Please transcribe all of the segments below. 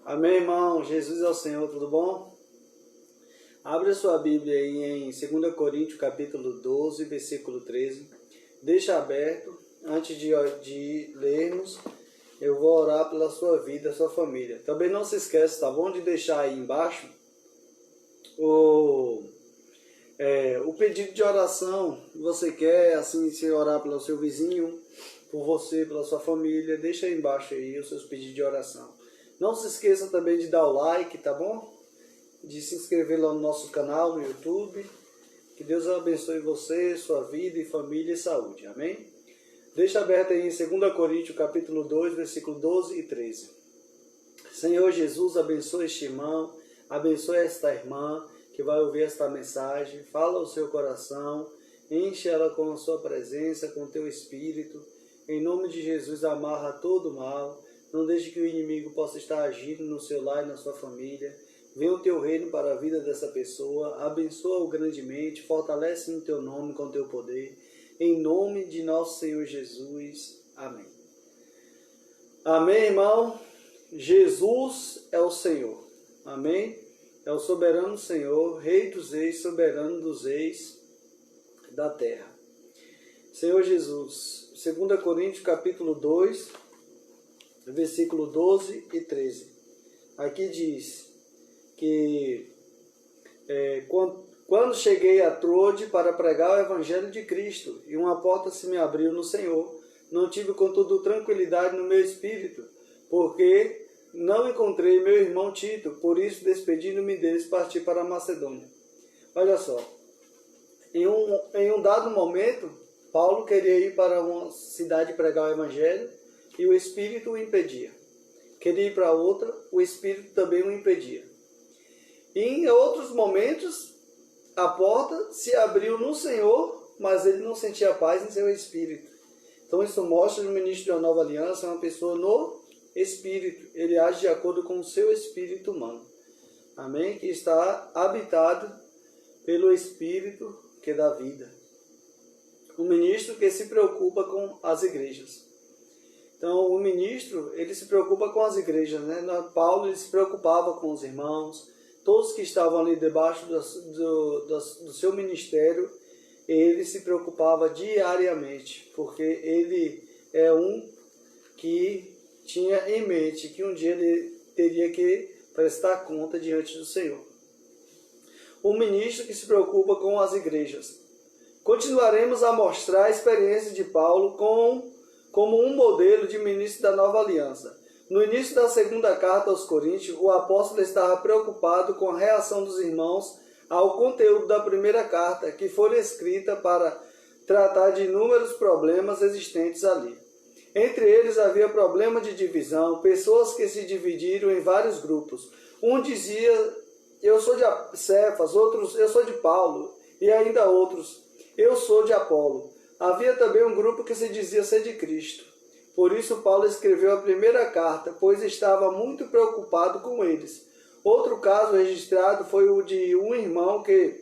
Amém, irmão? Jesus é o Senhor, tudo bom? Abre a sua Bíblia aí em 2 Coríntios, capítulo 12, versículo 13. Deixa aberto. Antes de lermos, eu vou orar pela sua vida, sua família. Também não se esqueça, tá bom? De deixar aí embaixo o pedido de oração. Você quer, assim, se orar pelo seu vizinho, por você, pela sua família, deixa aí embaixo aí os seus pedidos de oração. Não se esqueça também de dar o like, tá bom? De se inscrever lá no nosso canal no YouTube. Que Deus abençoe você, sua vida e família e saúde. Amém? Deixa aberto aí em 2 Coríntios, capítulo 2, versículo 12 e 13. Senhor Jesus, abençoe este irmão, abençoe esta irmã que vai ouvir esta mensagem. Fala ao seu coração, enche ela com a sua presença, com o teu espírito. Em nome de Jesus, amarra todo o mal. Não deixe que o inimigo possa estar agindo no seu lar e na sua família. Venha o teu reino para a vida dessa pessoa. Abençoa-o grandemente. Fortalece no teu nome, com o teu poder. Em nome de nosso Senhor Jesus. Amém. Amém, irmão? Jesus é o Senhor. Amém? É o soberano Senhor, Rei dos reis, soberano dos reis da terra. Senhor Jesus. 2 Coríntios, capítulo 2, versículo 12 e 13. Aqui diz que quando cheguei a Troade para pregar o Evangelho de Cristo, e uma porta se me abriu no Senhor, não tive, contudo, tranquilidade no meu espírito, porque não encontrei meu irmão Tito, por isso, despedindo-me deles, parti para a Macedônia. Olha só, em um dado momento, Paulo queria ir para uma cidade pregar o Evangelho, e o Espírito o impedia. Queria ir para outra, o Espírito também o impedia. E em outros momentos, a porta se abriu no Senhor, mas ele não sentia paz em seu espírito. Então isso mostra que o ministro da Nova Aliança é uma pessoa no espírito. Ele age de acordo com o seu espírito humano. Amém? Que está habitado pelo Espírito que dá vida. Um ministro que se preocupa com as igrejas. Então, o ministro, ele se preocupa com as igrejas, né? Paulo, ele se preocupava com os irmãos, todos que estavam ali debaixo do seu ministério, ele se preocupava diariamente, porque ele é um que tinha em mente que um dia ele teria que prestar conta diante do Senhor. O ministro que se preocupa com as igrejas. Continuaremos a mostrar a experiência de Paulo como um modelo de ministro da Nova Aliança. No início da segunda carta aos Coríntios, o apóstolo estava preocupado com a reação dos irmãos ao conteúdo da primeira carta, que foi escrita para tratar de inúmeros problemas existentes ali. Entre eles havia problema de divisão, pessoas que se dividiram em vários grupos. Um dizia, eu sou de Cefas, outros, eu sou de Paulo, e ainda outros, eu sou de Apolo. Havia também um grupo que se dizia ser de Cristo. Por isso Paulo escreveu a primeira carta, pois estava muito preocupado com eles. Outro caso registrado foi o de um irmão que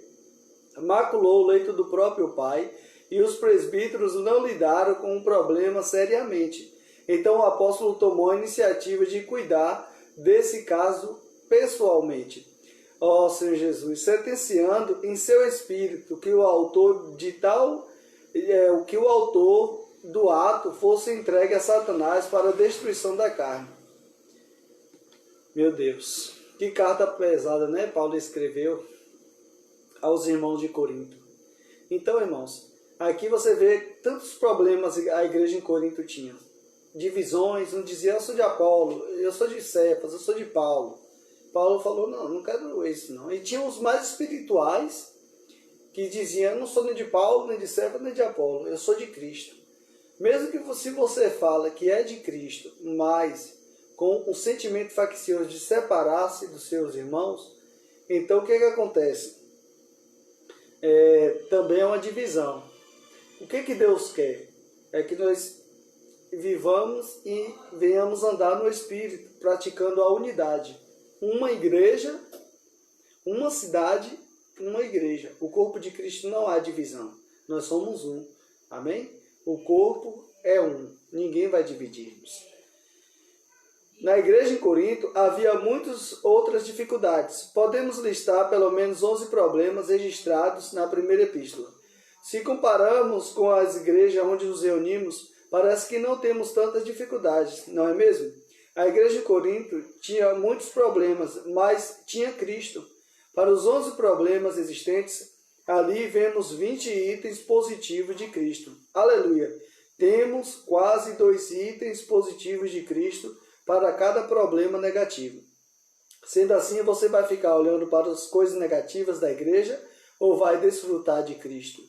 maculou o leito do próprio pai, e os presbíteros não lidaram com o problema seriamente. Então o apóstolo tomou a iniciativa de cuidar desse caso pessoalmente. Ó Senhor Jesus, sentenciando em seu espírito que o autor do ato fosse entregue a Satanás para a destruição da carne. Meu Deus, que carta pesada, né? Paulo escreveu aos irmãos de Corinto. Então, irmãos, aqui você vê tantos problemas a igreja em Corinto tinha. Divisões, um dizia, eu sou de Apolo, eu sou de Cefas, eu sou de Paulo. Paulo falou, não quero isso não. E tinha os mais espirituais, que diziam, eu não sou nem de Paulo, nem de Cefas, nem de Apolo, eu sou de Cristo. Mesmo que se você fala que é de Cristo, mas com o sentimento faccioso de separar-se dos seus irmãos, então o que acontece? Também é uma divisão. O que Deus quer? É que nós vivamos e venhamos andar no Espírito, praticando a unidade. Uma igreja, uma cidade, uma igreja. O corpo de Cristo não há divisão. Nós somos um. Amém? O corpo é um. Ninguém vai dividir-nos. Na igreja em Corinto havia muitas outras dificuldades. Podemos listar pelo menos 11 problemas registrados na primeira epístola. Se comparamos com as igrejas onde nos reunimos, parece que não temos tantas dificuldades, não é mesmo? A igreja em Corinto tinha muitos problemas, mas tinha Cristo. Para os 11 problemas existentes, ali vemos 20 itens positivos de Cristo. Aleluia! Temos quase 2 itens positivos de Cristo para cada problema negativo. Sendo assim, você vai ficar olhando para as coisas negativas da igreja ou vai desfrutar de Cristo?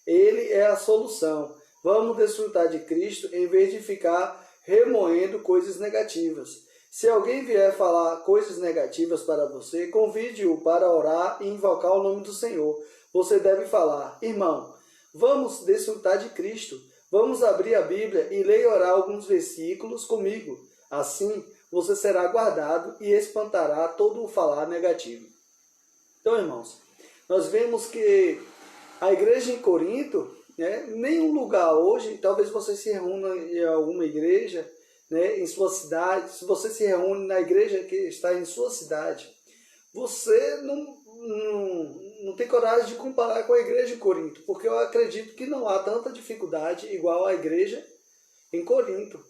Ele é a solução. Vamos desfrutar de Cristo em vez de ficar remoendo coisas negativas. Se alguém vier falar coisas negativas para você, convide-o para orar e invocar o nome do Senhor. Você deve falar: irmão, vamos desfrutar de Cristo. Vamos abrir a Bíblia e ler e orar alguns versículos comigo. Assim, você será guardado e espantará todo o falar negativo. Então, irmãos, nós vemos que a igreja em Corinto, nenhum lugar hoje, talvez você se reúna em alguma igreja, em sua cidade, se você se reúne na igreja que está em sua cidade, você não tem coragem de comparar com a igreja em Corinto, porque eu acredito que não há tanta dificuldade igual a igreja em Corinto,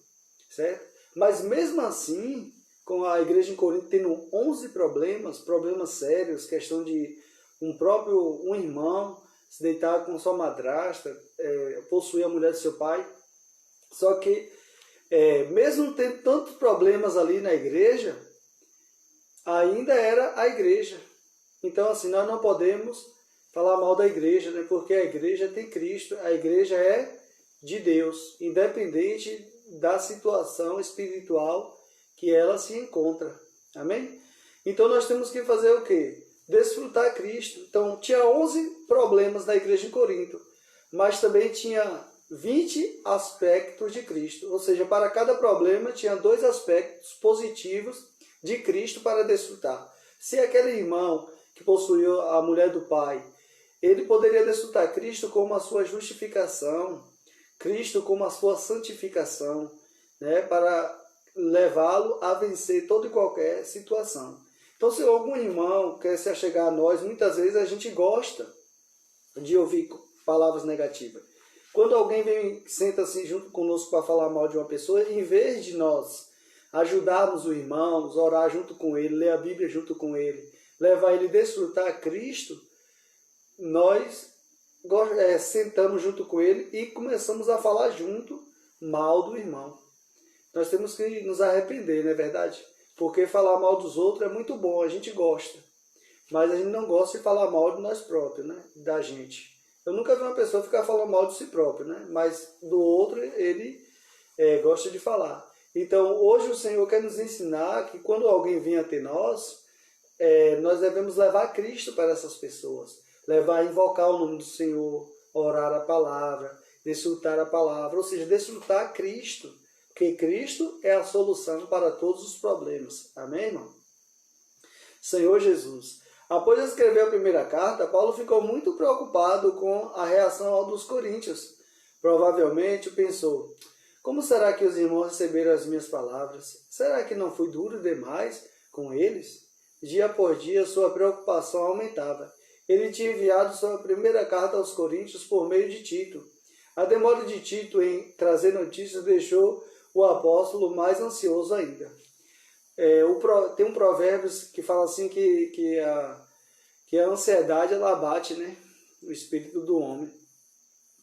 certo? Mas mesmo assim, com a igreja em Corinto tendo 11 problemas sérios, questão de um irmão se deitar com sua madrasta, possuir a mulher de seu pai, só que mesmo tendo tantos problemas ali na igreja, ainda era a igreja. Então, assim, nós não podemos falar mal da igreja, né? Porque a igreja tem Cristo, a igreja é de Deus, independente da situação espiritual que ela se encontra. Amém? Então, nós temos que fazer o quê? Desfrutar Cristo. Então, tinha 11 problemas na igreja em Corinto, mas também tinha 20 aspectos de Cristo. Ou seja, para cada problema tinha 2 aspectos positivos de Cristo para desfrutar. Se aquele irmão que possuiu a mulher do pai, ele poderia desfrutar Cristo como a sua justificação, Cristo como a sua santificação, para levá-lo a vencer toda e qualquer situação. Então, se algum irmão quer se achegar a nós, muitas vezes a gente gosta de ouvir palavras negativas. Quando alguém vem, senta assim junto conosco para falar mal de uma pessoa, em vez de nós ajudarmos o irmão, orar junto com ele, ler a Bíblia junto com ele, levar ele a desfrutar Cristo, nós sentamos junto com ele e começamos a falar junto mal do irmão. Nós temos que nos arrepender, não é verdade? Porque falar mal dos outros é muito bom, a gente gosta. Mas a gente não gosta de falar mal de nós próprios, da gente. Eu nunca vi uma pessoa ficar falando mal de si próprio, mas do outro ele gosta de falar. Então, hoje o Senhor quer nos ensinar que quando alguém vem até nós, nós devemos levar Cristo para essas pessoas. Levar, invocar o nome do Senhor, orar a palavra, desfrutar a palavra, ou seja, desfrutar Cristo. Porque Cristo é a solução para todos os problemas. Amém, irmão? Senhor Jesus. Após escrever a primeira carta, Paulo ficou muito preocupado com a reação dos coríntios. Provavelmente pensou: como será que os irmãos receberam as minhas palavras? Será que não fui duro demais com eles? Dia por dia, sua preocupação aumentava. Ele tinha enviado sua primeira carta aos coríntios por meio de Tito. A demora de Tito em trazer notícias deixou o apóstolo mais ansioso ainda. Tem um provérbio que fala assim que a ansiedade ela abate, o espírito do homem.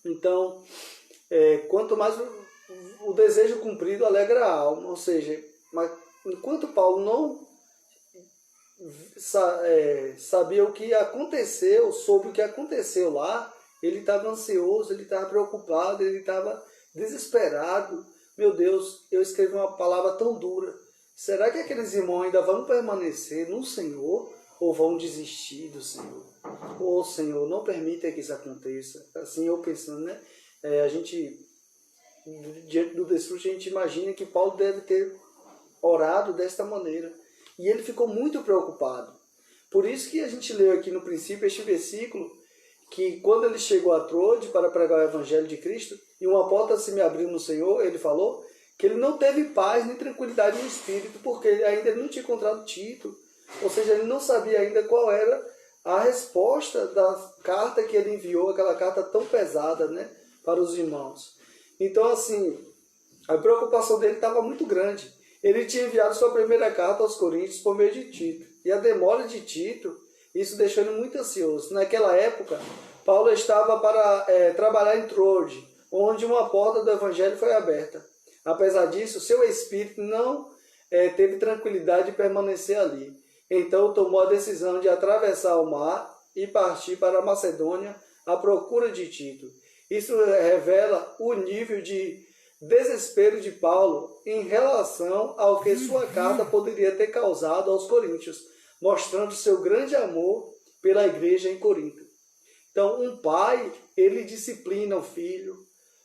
Então, quanto mais o desejo cumprido alegra a alma, ou seja, mas enquanto Paulo não sabia o que aconteceu, sobre o que aconteceu lá, ele estava ansioso, ele estava preocupado, ele estava desesperado. Meu Deus, eu escrevi uma palavra tão dura. Será que aqueles irmãos ainda vão permanecer no Senhor ou vão desistir do Senhor? Ô Senhor, não permita que isso aconteça. Assim eu pensando, a gente, diante do desfrute, a gente imagina que Paulo deve ter orado desta maneira. E ele ficou muito preocupado. Por isso que a gente leu aqui no princípio este versículo, que quando ele chegou a Troade para pregar o Evangelho de Cristo, e uma porta se me abriu no Senhor, ele falou que ele não teve paz nem tranquilidade no espírito, porque ainda ele não tinha encontrado Tito, ou seja, ele não sabia ainda qual era a resposta da carta que ele enviou, aquela carta tão pesada, né, para os irmãos. Então, assim, a preocupação dele estava muito grande. Ele tinha enviado sua primeira carta aos Coríntios por meio de Tito, e a demora de Tito, isso deixou ele muito ansioso. Naquela época, Paulo estava para trabalhar em Troade, onde uma porta do evangelho foi aberta. Apesar disso, seu espírito não teve tranquilidade de permanecer ali. Então tomou a decisão de atravessar o mar e partir para a Macedônia à procura de Tito. Isso revela o nível de desespero de Paulo em relação ao que sua carta poderia ter causado aos coríntios, mostrando seu grande amor pela igreja em Corinto. Então, um pai, ele disciplina o filho.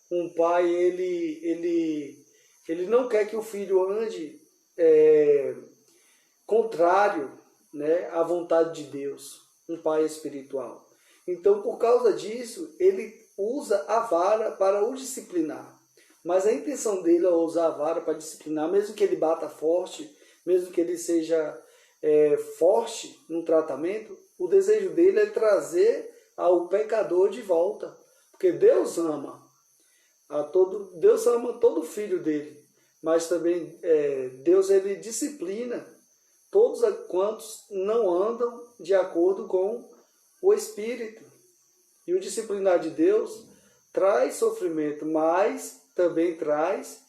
Um pai, ele não quer que o filho ande contrário, né, à vontade de Deus, um pai espiritual. Então, por causa disso, ele usa a vara para o disciplinar. Mas a intenção dele ao usar a vara para disciplinar, mesmo que ele bata forte, mesmo que ele seja forte no tratamento, o desejo dele é trazer ao pecador de volta. Porque Deus ama todo filho dele, mas também Deus ele disciplina todos quantos não andam de acordo com o Espírito. E o disciplinar de Deus traz sofrimento, mas também traz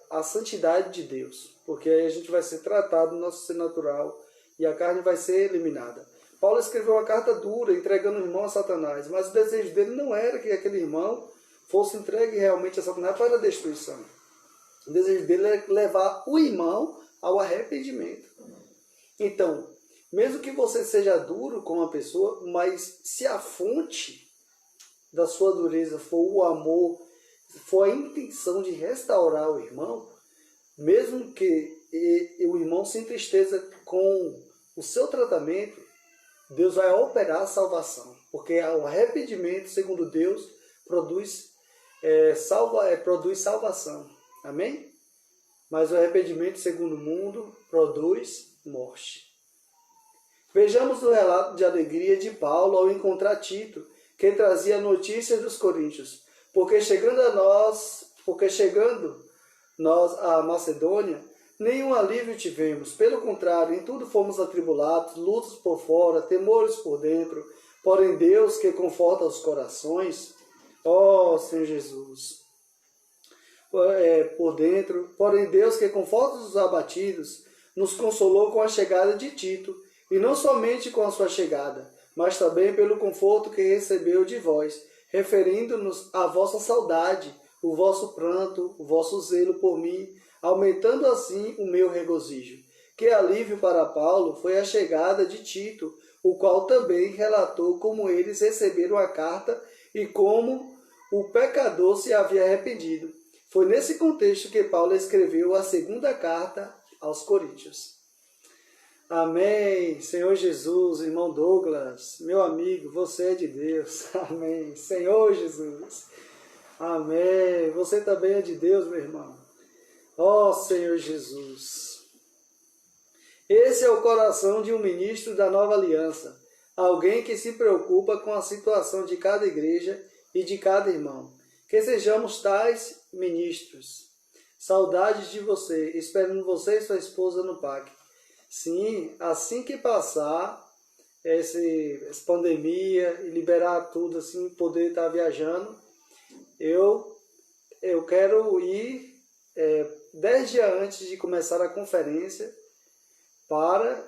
a santidade de Deus, porque aí a gente vai ser tratado no nosso ser natural e a carne vai ser eliminada. Paulo escreveu uma carta dura, entregando o irmão a Satanás, mas o desejo dele não era que aquele irmão fosse entregue realmente a Satanás para a destruição. O desejo dele é levar o irmão ao arrependimento. Então, mesmo que você seja duro com uma pessoa, mas se a fonte da sua dureza for o amor, for a intenção de restaurar o irmão, mesmo que o irmão se entristeça com o seu tratamento, Deus vai operar a salvação, porque o arrependimento, segundo Deus, produz salvação. Amém? Mas o arrependimento, segundo o mundo, produz morte. Vejamos o relato de alegria de Paulo ao encontrar Tito, que trazia notícias dos coríntios. Porque chegando nós à Macedônia, nenhum alívio tivemos. Pelo contrário, em tudo fomos atribulados, lutas por fora, temores por dentro. Porém, Deus que conforta os corações, ó Senhor Jesus, por dentro, porém Deus que conforta os abatidos, nos consolou com a chegada de Tito, e não somente com a sua chegada, mas também pelo conforto que recebeu de vós, referindo-nos à vossa saudade, o vosso pranto, o vosso zelo por mim, aumentando assim o meu regozijo. Que alívio para Paulo foi a chegada de Tito, o qual também relatou como eles receberam a carta e como o pecador se havia arrependido. Foi nesse contexto que Paulo escreveu a segunda carta aos Coríntios. Amém. Senhor Jesus, irmão Douglas, meu amigo, você é de Deus. Amém. Senhor Jesus. Amém. Você também é de Deus, meu irmão. Ó Senhor Jesus. Esse é o coração de um ministro da nova aliança. Alguém que se preocupa com a situação de cada igreja e de cada irmão. Que sejamos tais ministros. Saudades de você, esperando você e sua esposa no PAC. Sim, assim que passar essa pandemia e liberar tudo, assim, poder estar viajando, eu quero ir 10 dias antes de começar a conferência para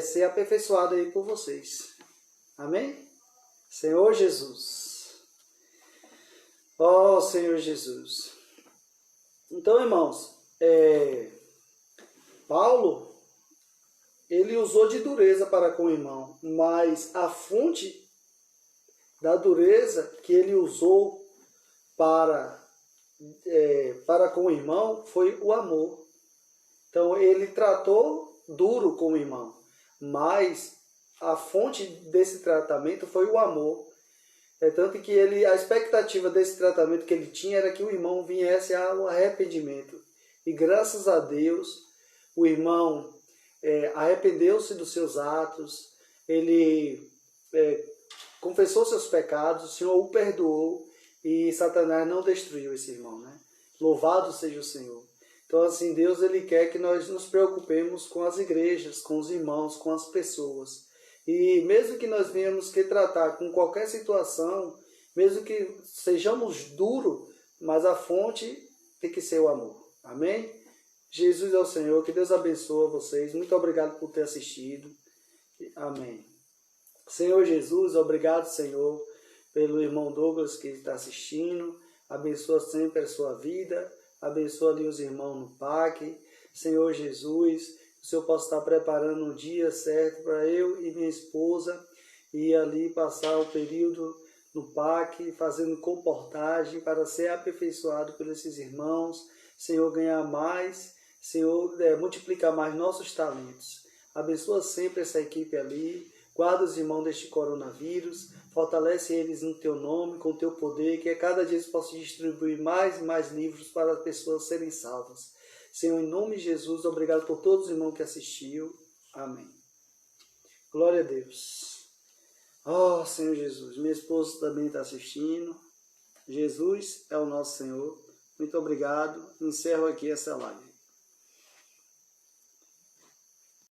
ser aperfeiçoado aí por vocês. Amém? Senhor Jesus. Ó Senhor Jesus. Então, irmãos, Paulo, ele usou de dureza para com o irmão, mas a fonte da dureza que ele usou para com o irmão foi o amor. Então, ele tratou duro com o irmão, mas a fonte desse tratamento foi o amor. É tanto que a expectativa desse tratamento que ele tinha era que o irmão viesse ao arrependimento. E graças a Deus, o irmão arrependeu-se dos seus atos, ele confessou seus pecados, o Senhor o perdoou e Satanás não destruiu esse irmão, né? Louvado seja o Senhor. Então, assim, Deus ele quer que nós nos preocupemos com as igrejas, com os irmãos, com as pessoas. E mesmo que nós venhamos que tratar com qualquer situação, mesmo que sejamos duros, mas a fonte tem que ser o amor. Amém? Jesus é o Senhor, que Deus abençoe vocês. Muito obrigado por ter assistido. Amém. Senhor Jesus, obrigado, Senhor, pelo irmão Douglas que está assistindo. Abençoa sempre a sua vida. Abençoa ali os irmãos no PAC. Senhor Jesus, o Senhor possa estar preparando um dia certo para eu e minha esposa ir ali passar o período no PAC, fazendo comportagem para ser aperfeiçoado por esses irmãos. Senhor, ganhar mais, Senhor, multiplicar mais nossos talentos. Abençoa sempre essa equipe ali, guarda os irmãos deste coronavírus, fortalece eles no Teu nome, com o Teu poder, que a cada dia eles possam distribuir mais e mais livros para as pessoas serem salvas. Senhor, em nome de Jesus, obrigado por todos os irmãos que assistiu. Amém. Glória a Deus. Oh, Senhor Jesus, minha esposa também está assistindo. Jesus é o nosso Senhor. Muito obrigado. Encerro aqui essa live.